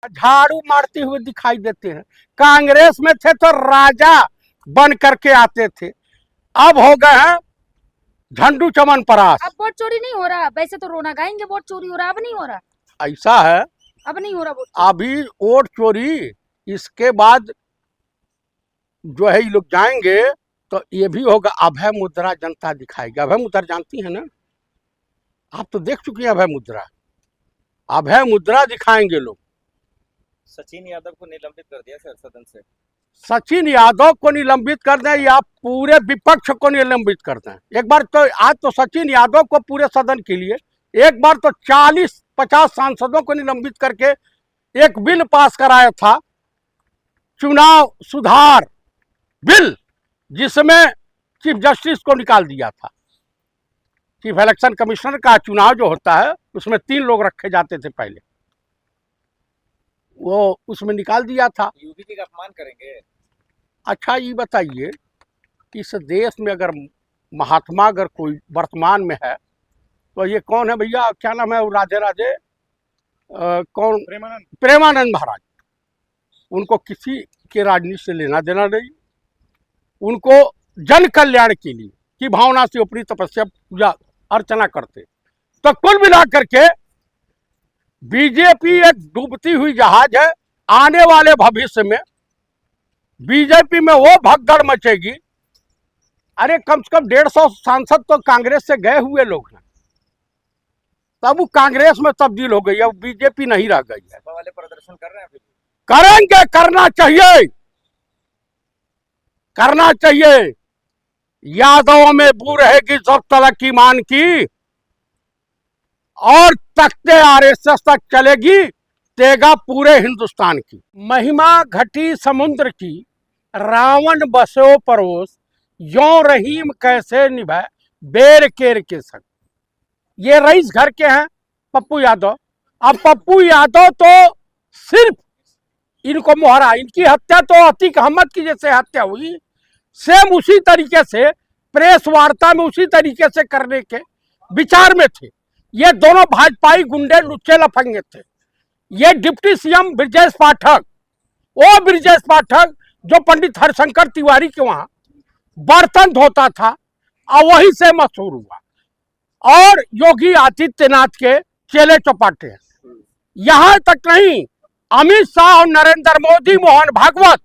झाड़ू मारते हुए दिखाई देते हैं। कांग्रेस में थे तो राजा बन करके आते थे, अब हो गए हैं झंडू चमन परास। अब वोट चोरी नहीं हो रहा, वैसे तो रोना गाएंगे वोट चोरी हो रहा, अब नहीं हो रहा। ऐसा है, अब नहीं हो रहा वोट। अभी वोट चोरी, इसके बाद जो है ये लोग जाएंगे तो ये भी होगा। अभय मुद्रा जनता दिखाएगी। अभय मुद्रा जानती है ना, आप तो देख चुकी हैं अभय मुद्रा। अभय मुद्रा दिखाएंगे लोग। सचिन यादव को निलंबित कर दिया सर सदन से। सचिन यादव को निलंबित कर दें या पूरे विपक्ष को निलंबित कर दें। एक बार तो आज तो सचिन यादव को पूरे सदन के लिए, एक बार तो 40-50 सांसदों को निलंबित करके एक बिल पास कराया था, चुनाव सुधार बिल, जिसमें चीफ जस्टिस को निकाल दिया था। चीफ इलेक्शन कमिश्नर का चुनाव जो होता है उसमें 3 लोग रखे जाते थे पहले, वो उसमें निकाल दिया था। यूपी का अपमान करेंगे। अच्छा ये बताइए, इस देश में अगर महात्मा अगर कोई वर्तमान में है तो ये कौन है भैया, क्या नाम है वो, राधे राधे कौन, प्रेमानंद महाराज। उनको किसी के राजनीति से लेना देना नहीं, उनको जन कल्याण के लिए की भावना से अपनी तपस्या पूजा अर्चना करते। तो कुल मिलाकर के बीजेपी एक डूबती हुई जहाज है। आने वाले भविष्य में बीजेपी में वो भगदड़ मचेगी। अरे कम से कम 150 सांसद तो कांग्रेस से गए हुए लोग हैं, तब वो कांग्रेस में तब्दील हो गई है, बीजेपी नहीं रह गई है। वाले प्रदर्शन कर रहे हैं, करेंगे, करना चाहिए, करना चाहिए। यादवों में बू रहेगी जब तलक ईमान की, और तख्ते आरएसएस तक चलेगी, तेगा पूरे हिंदुस्तान की। महिमा घटी समुद्र की, रावण बसो परोस, यों रहीम कैसे निभाए बेर केर के संग। ये रईस घर के हैं पप्पू यादव। अब पप्पू यादव तो सिर्फ इनको मोहरा, इनकी हत्या तो अतीक अहमद की जैसे हत्या हुई, सेम उसी तरीके से प्रेस वार्ता में उसी तरीके से करने के विचार में थे। ये दोनों भाजपाई गुंडे लुच्चे लफंगे थे। ये डिप्टी सीएम ब्रजेश पाठक, वो ब्रजेश पाठक जो पंडित हरिशंकर तिवारी के वहां बर्तन धोता था और वहीं से मशहूर हुआ, और योगी आदित्यनाथ के चेले चौपाटे हैं। यहां तक नहीं, अमित शाह और नरेंद्र मोदी, मोहन भागवत,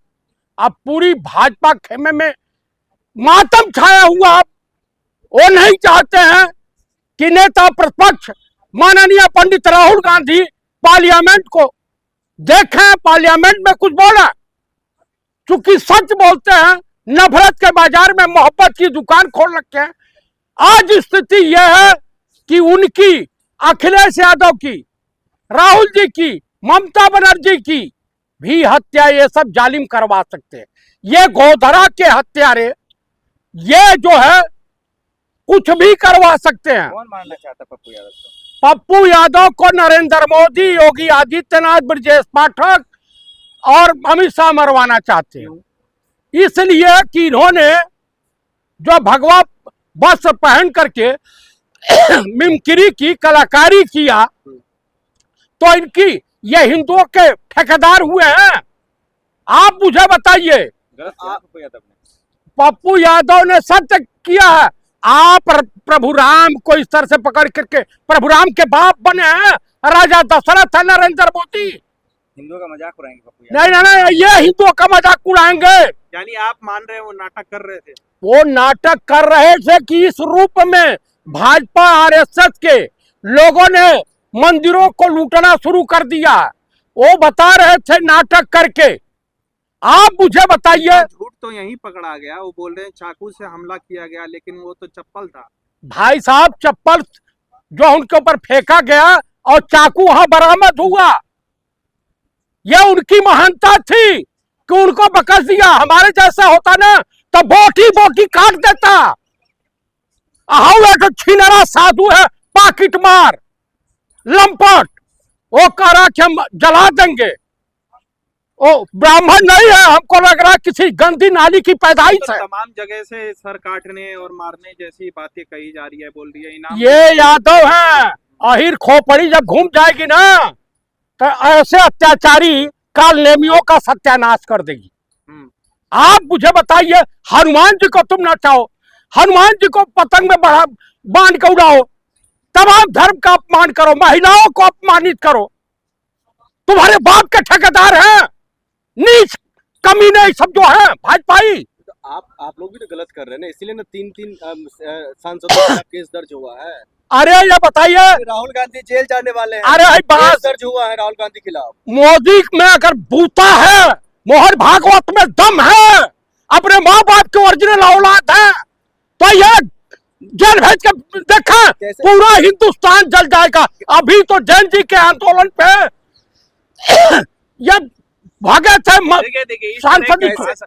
अब पूरी भाजपा खेमे में मातम छाया हुआ। वो नहीं चाहते हैं कि नेता प्रतिपक्ष माननीय पंडित राहुल गांधी पार्लियामेंट को देखें, पार्लियामेंट में कुछ बोला। चूंकि सच बोलते हैं, नफरत के बाजार में मोहब्बत की दुकान खोल रखे हैं। आज स्थिति यह है कि उनकी, अखिलेश यादव की, राहुल जी की, ममता बनर्जी की भी हत्या ये सब जालिम करवा सकते हैं। ये गोधरा के हत्यारे, ये जो है कुछ भी करवा सकते हैं। कौन मारना चाहता पप्पू यादव को? पप्पू यादव को नरेंद्र मोदी, योगी आदित्यनाथ, ब्रजेश पाठक और अमित शाह मरवाना चाहते हैं। इसलिए कि इन्होंने जो भगवा बस पहन करके मिमिक्री की, कलाकारी किया, तो इनकी ये हिंदुओं के ठेकेदार हुए हैं। आप मुझे बताइए, पप्पू यादव ने सत्य किया है। आप प्रभु राम को इस तरह से पकड़ करके, प्रभु राम के बाप बने हैं, राजा दशरथ है नरेंद्र मोदी। हिंदुओं का मजाक उड़ाएंगे पप्पू नहीं नहीं नहीं, ये हिंदुओं का मजाक उड़ाएंगे। यानी आप मान रहे हैं वो नाटक कर रहे थे? वो नाटक कर रहे थे कि इस रूप में भाजपा आरएसएस के लोगों ने मंदिरों को लूटना शुरू कर दिया। वो बता रहे थे नाटक करके। आप मुझे बताइए। झूठ तो यहीं पकड़ा गया, वो बोल रहे हैं चाकू से हमला किया गया, लेकिन वो तो चप्पल था। भाई साहब, चप्पल जो उनके ऊपर फेंका गया और चाकू वहां बरामद हुआ, यह उनकी महानता थी कि उनको बकस दिया। हमारे जैसा होता ना तो बोटी बोटी काट देता। तो छीनरा साधु है, पाकिट मार, लंपट, वो कह रहा कि हम जला देंगे। ओ ब्राह्मण नहीं है, हमको लग रहा है किसी गंदी नाली की पैदाइश है। तमाम जगह से सर काटने और मारने जैसी बातें कही जा रही है, बोल रही है इनाम। ये यादव है, अहिर खोपड़ी जब घूम जाएगी ना तो ऐसे अत्याचारी काल नेमियों का सत्यानाश कर देगी। आप मुझे बताइए, हनुमान जी को तुम नचाओ, हनुमान जी को पतंग में बढ़ा बांध के उड़ाओ, तब आप धर्म का अपमान करो, महिलाओं को अपमानित करो। तुम्हारे बाप के ठेकेदार हैं नीच कमीने सब जो है भाजपाई। तो आप लोग भी तो गलत कर रहे हैं ना, इसीलिए ना 3 सांसदों के खिलाफ केस दर्ज हुआ है। अरे ये बताइए, राहुल गांधी जेल जाने वाले हैं। अरे केस बात दर्ज हुआ है राहुल गांधी के खिलाफ। मोदी में अगर बूता है, मोहन भागवत में दम है, अपने माँ बाप के ओरिजिनल औलाद है, तो ये जेल भेज के देखा पूरा हिंदुस्तान जल जाएगा। अभी तो जैन जी के आंदोलन पे ये भागे थे देखिए इस तरह सांसद कैसे